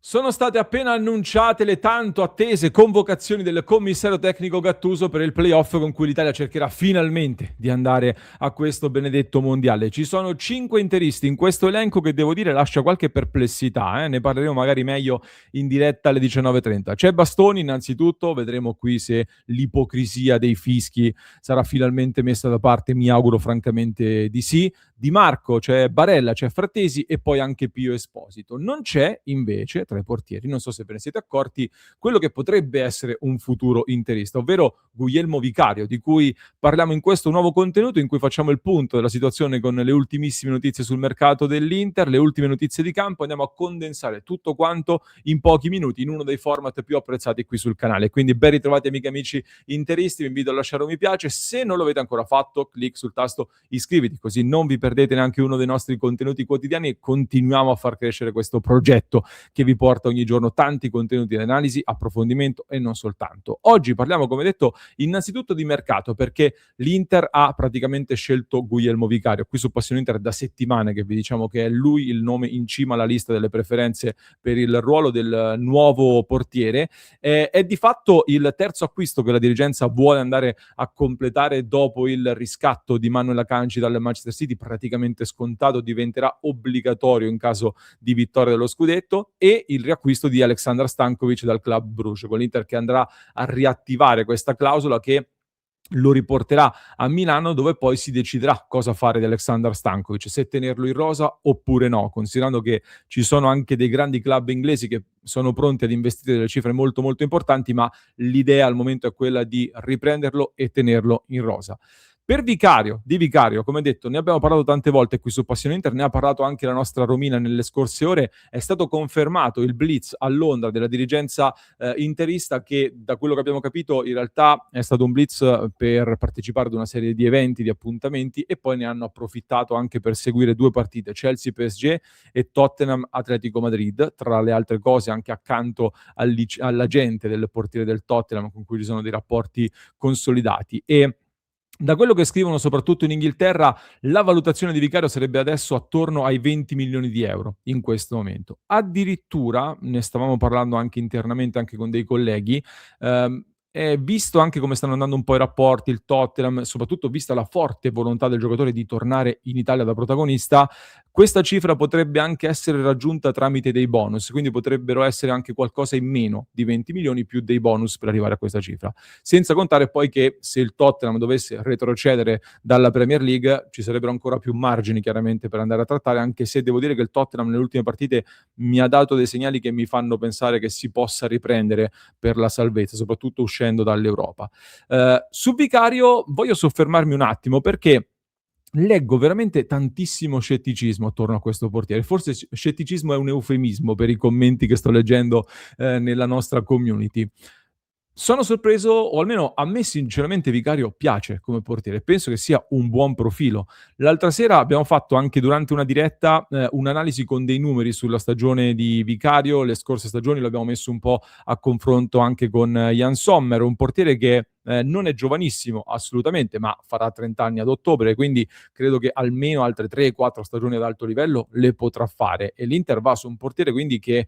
Sono state appena annunciate le tanto attese convocazioni del commissario tecnico Gattuso per il playoff con cui l'Italia cercherà finalmente di andare a questo benedetto mondiale. Ci sono 5 interisti in questo elenco che devo dire lascia qualche perplessità, ne parleremo magari meglio in diretta alle 19:30. C'è Bastoni innanzitutto, vedremo qui se l'ipocrisia dei fischi sarà finalmente messa da parte, mi auguro francamente di sì. Di Marco, c'è Barella, c'è Frattesi e poi anche Pio Esposito. Non c'è invece tra i portieri, non so se ve ne siete accorti, quello che potrebbe essere un futuro interista, ovvero Guglielmo Vicario, di cui parliamo in questo nuovo contenuto in cui facciamo il punto della situazione con le ultimissime notizie sul mercato dell'Inter, le ultime notizie di campo, andiamo a condensare tutto quanto in pochi minuti in uno dei format più apprezzati qui sul canale. Quindi ben ritrovati amiche e amici interisti, vi invito a lasciare un mi piace, se non lo avete ancora fatto clic sul tasto iscriviti, così non vi perdete neanche uno dei nostri contenuti quotidiani e continuiamo a far crescere questo progetto che vi porta ogni giorno tanti contenuti di analisi, approfondimento e non soltanto. Oggi parliamo, come detto, innanzitutto di mercato, perché l'Inter ha praticamente scelto Guglielmo Vicario. Qui su Passione Inter da settimane che vi diciamo che è lui il nome in cima alla lista delle preferenze per il ruolo del nuovo portiere. È di fatto il terzo acquisto che la dirigenza vuole andare a completare dopo il riscatto di Manuel Akanji dal Manchester City, praticamente scontato, diventerà obbligatorio in caso di vittoria dello scudetto, e il riacquisto di Aleksandar Stankovic dal Club Brugge, con l'Inter che andrà a riattivare questa clausola che lo riporterà a Milano, dove poi si deciderà cosa fare di Aleksandar Stankovic, se tenerlo in rosa oppure no, considerando che ci sono anche dei grandi club inglesi che sono pronti ad investire delle cifre molto molto importanti, ma l'idea al momento è quella di riprenderlo e tenerlo in rosa. Per Vicario, di Vicario, come detto, ne abbiamo parlato tante volte qui su Passione Inter, ne ha parlato anche la nostra Romina nelle scorse ore, è stato confermato il blitz a Londra della dirigenza interista, che da quello che abbiamo capito in realtà è stato un blitz per partecipare ad una serie di eventi, di appuntamenti, e poi ne hanno approfittato anche per seguire due partite, Chelsea-PSG e Tottenham-Atletico Madrid, tra le altre cose anche accanto all'agente del portiere del Tottenham con cui ci sono dei rapporti consolidati. E da quello che scrivono soprattutto in Inghilterra, la valutazione di Vicario sarebbe adesso attorno ai 20 milioni di euro in questo momento. Addirittura, ne stavamo parlando anche internamente, anche con dei colleghi, visto anche come stanno andando un po' i rapporti, il Tottenham, soprattutto vista la forte volontà del giocatore di tornare in Italia da protagonista, questa cifra potrebbe anche essere raggiunta tramite dei bonus, quindi potrebbero essere anche qualcosa in meno di 20 milioni più dei bonus per arrivare a questa cifra. Senza contare poi che se il Tottenham dovesse retrocedere dalla Premier League ci sarebbero ancora più margini chiaramente per andare a trattare, anche se devo dire che il Tottenham nelle ultime partite mi ha dato dei segnali che mi fanno pensare che si possa riprendere per la salvezza, soprattutto uscendo dall'Europa. Su Vicario voglio soffermarmi un attimo, perché leggo veramente tantissimo scetticismo attorno a questo portiere. Forse scetticismo è un eufemismo per i commenti che sto leggendo nella nostra community. Sono sorpreso, o almeno a me sinceramente Vicario piace come portiere, penso che sia un buon profilo. L'altra sera abbiamo fatto anche durante una diretta un'analisi con dei numeri sulla stagione di Vicario, le scorse stagioni l'abbiamo messo un po' a confronto anche con Jan Sommer, un portiere che non è giovanissimo assolutamente, ma farà 30 anni ad ottobre, quindi credo che almeno altre 3-4 stagioni ad alto livello le potrà fare, e l'Inter va su un portiere quindi che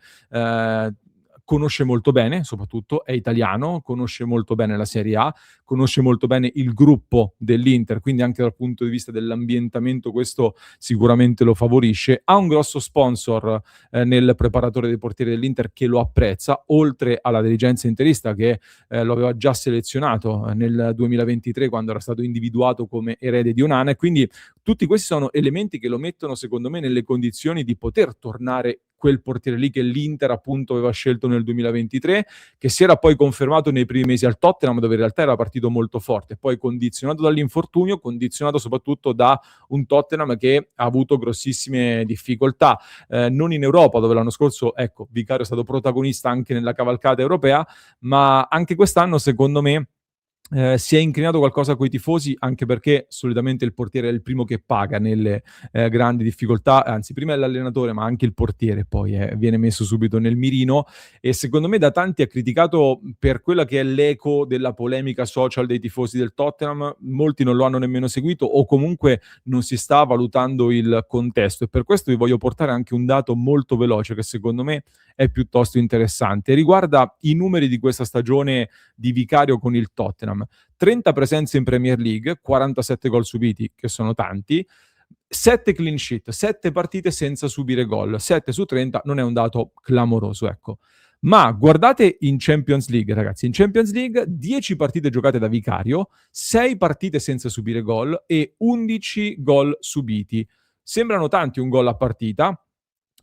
conosce molto bene, soprattutto è italiano, conosce molto bene la Serie A, conosce molto bene il gruppo dell'Inter, quindi anche dal punto di vista dell'ambientamento questo sicuramente lo favorisce. Ha un grosso sponsor nel preparatore dei portieri dell'Inter che lo apprezza, oltre alla dirigenza interista che lo aveva già selezionato nel 2023 quando era stato individuato come erede di Onana, e quindi tutti questi sono elementi che lo mettono secondo me nelle condizioni di poter tornare quel portiere lì che l'Inter appunto aveva scelto nel 2023, che si era poi confermato nei primi mesi al Tottenham, dove in realtà era partito molto forte, poi condizionato dall'infortunio, condizionato soprattutto da un Tottenham che ha avuto grossissime difficoltà, non in Europa, dove l'anno scorso, ecco, Vicario è stato protagonista anche nella cavalcata europea, ma anche quest'anno secondo me Si è inclinato qualcosa coi tifosi, anche perché solitamente il portiere è il primo che paga nelle grandi difficoltà, anzi prima è l'allenatore, ma anche il portiere poi viene messo subito nel mirino, e secondo me da tanti è criticato per quella che è l'eco della polemica social dei tifosi del Tottenham. Molti non lo hanno nemmeno seguito, o comunque non si sta valutando il contesto, e per questo vi voglio portare anche un dato molto veloce che secondo me è piuttosto interessante. Riguarda i numeri di questa stagione di Vicario con il Tottenham: 30 presenze in Premier League, 47 gol subiti, che sono tanti, 7 clean sheet, 7 partite senza subire gol, 7 su 30 non è un dato clamoroso, ecco. Ma guardate in Champions League, ragazzi, in Champions League 10 partite giocate da Vicario, 6 partite senza subire gol e 11 gol subiti. Sembrano tanti un gol a partita,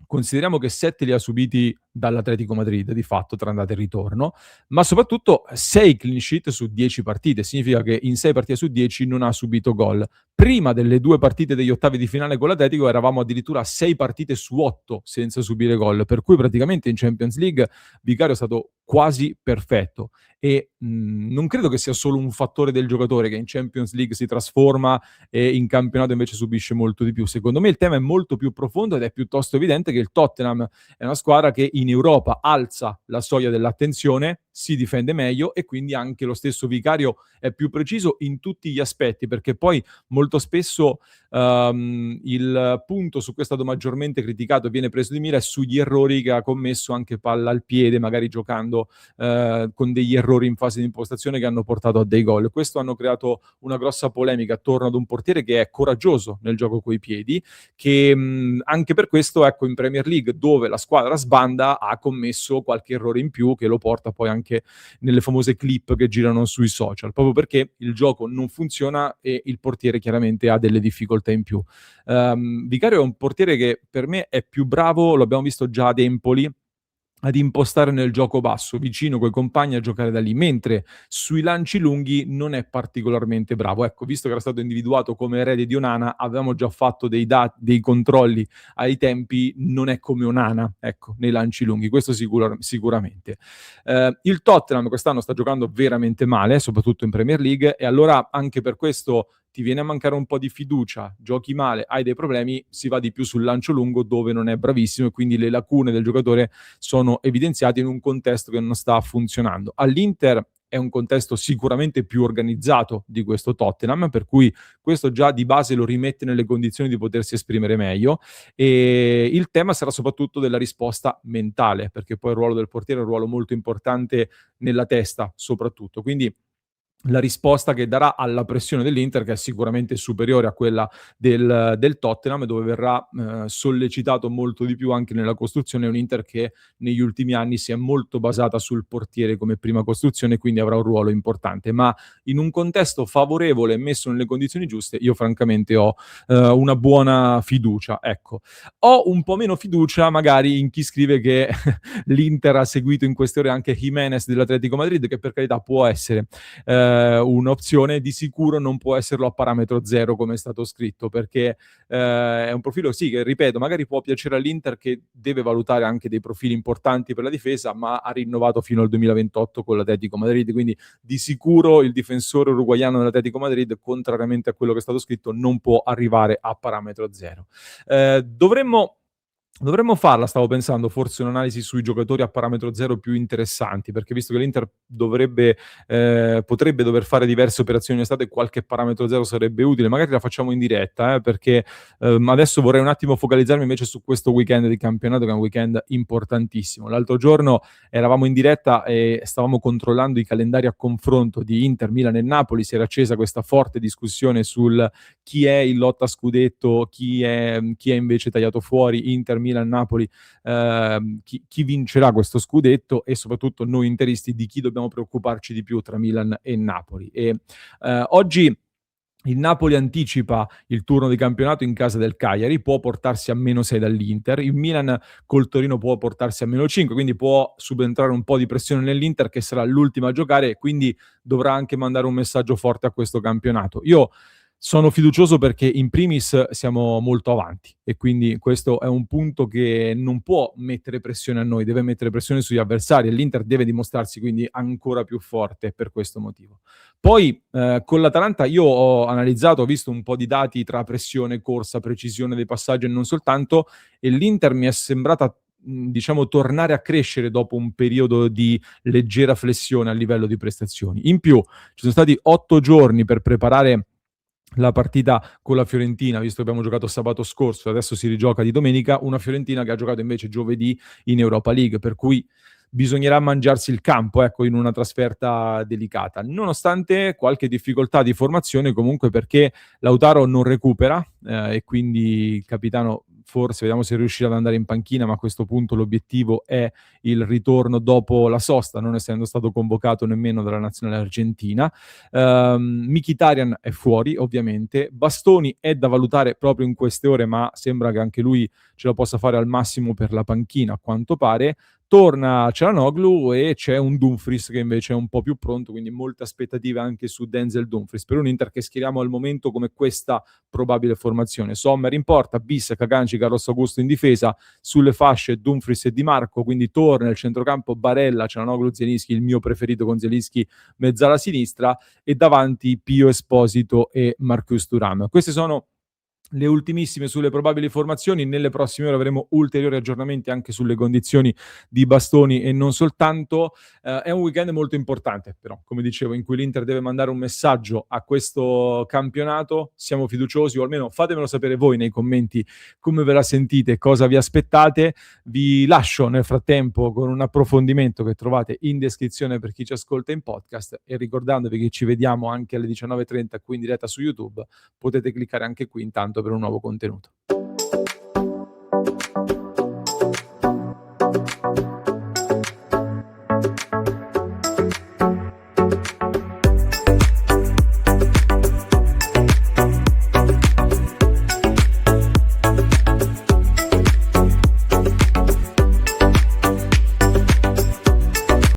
consideriamo che 7 li ha subiti dall'Atletico Madrid, di fatto, tra andata e ritorno, ma soprattutto 6 clean sheet su 10 partite, significa che in 6 partite su 10 non ha subito gol. Prima delle 2 partite degli ottavi di finale con l'Atletico eravamo addirittura a 6 partite su 8 senza subire gol, per cui praticamente in Champions League Vicario è stato quasi perfetto, e non credo che sia solo un fattore del giocatore che in Champions League si trasforma e in campionato invece subisce molto di più. Secondo me il tema è molto più profondo ed è piuttosto evidente che il Tottenham è una squadra che in Europa alza la soglia dell'attenzione, si difende meglio, e quindi anche lo stesso Vicario è più preciso in tutti gli aspetti, perché poi molto spesso il punto su cui è stato maggiormente criticato e viene preso di mira è sugli errori che ha commesso anche palla al piede, magari giocando con degli errori in fase di impostazione che hanno portato a dei gol. Questo hanno creato una grossa polemica attorno ad un portiere che è coraggioso nel gioco coi piedi, che anche per questo, ecco, in Premier League, dove la squadra sbanda, ha commesso qualche errore in più che lo porta poi anche nelle famose clip che girano sui social, proprio perché il gioco non funziona e il portiere chiaramente ha delle difficoltà in più. Vicario è un portiere che per me è più bravo, lo abbiamo visto già ad Empoli, ad impostare nel gioco basso, vicino coi compagni, a giocare da lì, mentre sui lanci lunghi non è particolarmente bravo. Ecco, visto che era stato individuato come erede di Onana, avevamo già fatto dei controlli ai tempi, non è come Onana, ecco, nei lanci lunghi, questo sicuramente. Il Tottenham quest'anno sta giocando veramente male, soprattutto in Premier League, e allora anche per questo ti viene a mancare un po' di fiducia, giochi male, hai dei problemi, si va di più sul lancio lungo dove non è bravissimo, e quindi le lacune del giocatore sono evidenziate in un contesto che non sta funzionando. All'Inter è un contesto sicuramente più organizzato di questo Tottenham, per cui questo già di base lo rimette nelle condizioni di potersi esprimere meglio, e il tema sarà soprattutto della risposta mentale, perché poi il ruolo del portiere è un ruolo molto importante nella testa soprattutto, quindi la risposta che darà alla pressione dell'Inter, che è sicuramente superiore a quella del Tottenham, dove verrà sollecitato molto di più anche nella costruzione. È un Inter che negli ultimi anni si è molto basata sul portiere come prima costruzione, quindi avrà un ruolo importante, ma in un contesto favorevole e messo nelle condizioni giuste, io francamente ho una buona fiducia, ecco. Ho un po' meno fiducia magari in chi scrive che l'Inter ha seguito in queste ore anche Jimenez dell'Atletico Madrid, che per carità può essere un'opzione, di sicuro non può esserlo a parametro zero come è stato scritto, perché è un profilo, sì, che ripeto, magari può piacere all'Inter, che deve valutare anche dei profili importanti per la difesa, ma ha rinnovato fino al 2028 con l'Atletico Madrid, quindi di sicuro il difensore uruguaiano dell'Atletico Madrid, contrariamente a quello che è stato scritto, non può arrivare a parametro zero. Dovremmo farla, stavo pensando, forse un'analisi sui giocatori a parametro zero più interessanti, perché visto che l'Inter potrebbe dover fare diverse operazioni in estate, qualche parametro zero sarebbe utile. Magari la facciamo in diretta, perché adesso vorrei un attimo focalizzarmi invece su questo weekend di campionato, che è un weekend importantissimo. L'altro giorno eravamo in diretta e stavamo controllando i calendari a confronto di Inter, Milan e Napoli. Si era accesa questa forte discussione sul chi è in lotta a scudetto, chi è invece tagliato fuori, Inter, Milan, Napoli, chi vincerà questo scudetto, e soprattutto noi interisti di chi dobbiamo preoccuparci di più tra Milan e Napoli. E oggi il Napoli anticipa il turno di campionato in casa del Cagliari, può portarsi a -6 dall'Inter. Il Milan col Torino può portarsi a -5, quindi può subentrare un po' di pressione nell'Inter, che sarà l'ultima a giocare, e quindi dovrà anche mandare un messaggio forte a questo campionato. Io Sono fiducioso perché in primis siamo molto avanti e quindi questo è un punto che non può mettere pressione a noi, deve mettere pressione sugli avversari e l'Inter deve dimostrarsi quindi ancora più forte per questo motivo. Poi con l'Atalanta io ho analizzato, ho visto un po' di dati tra pressione, corsa, precisione dei passaggi e non soltanto, e l'Inter mi è sembrata diciamo tornare a crescere dopo un periodo di leggera flessione a livello di prestazioni. In più ci sono stati 8 giorni per preparare la partita con la Fiorentina, visto che abbiamo giocato sabato scorso, adesso si rigioca di domenica, una Fiorentina che ha giocato invece giovedì in Europa League, per cui bisognerà mangiarsi il campo, ecco, in una trasferta delicata. Nonostante qualche difficoltà di formazione, comunque perché Lautaro non recupera e quindi il capitano forse vediamo se riuscirà ad andare in panchina, ma a questo punto l'obiettivo è il ritorno dopo la sosta, non essendo stato convocato nemmeno dalla nazionale argentina. Mkhitaryan è fuori, ovviamente. Bastoni è da valutare proprio in queste ore, ma sembra che anche lui ce la possa fare al massimo per la panchina, a quanto pare. Torna Çalhanoğlu e c'è un Dumfries che invece è un po' più pronto, quindi molte aspettative anche su Denzel Dumfries. Per un Inter che schieriamo al momento come questa probabile formazione. Sommer in porta, Bis, Kaganci, Carlos Augusto in difesa, sulle fasce Dumfries e Di Marco, quindi torna il centrocampo Barella, Çalhanoğlu, Zielinski, il mio preferito con Zielinski mezzala sinistra, e davanti Pio Esposito e Marcus Thuram. Queste sono le ultimissime sulle probabili formazioni. Nelle prossime ore avremo ulteriori aggiornamenti anche sulle condizioni di Bastoni e non soltanto. È un weekend molto importante, però, come dicevo, in cui l'Inter deve mandare un messaggio a questo campionato. Siamo fiduciosi, o almeno fatemelo sapere voi nei commenti come ve la sentite, cosa vi aspettate. Vi lascio nel frattempo con un approfondimento che trovate in descrizione per chi ci ascolta in podcast, e ricordandovi che ci vediamo anche alle 19:30 qui in diretta su YouTube, potete cliccare anche qui intanto per un nuovo contenuto.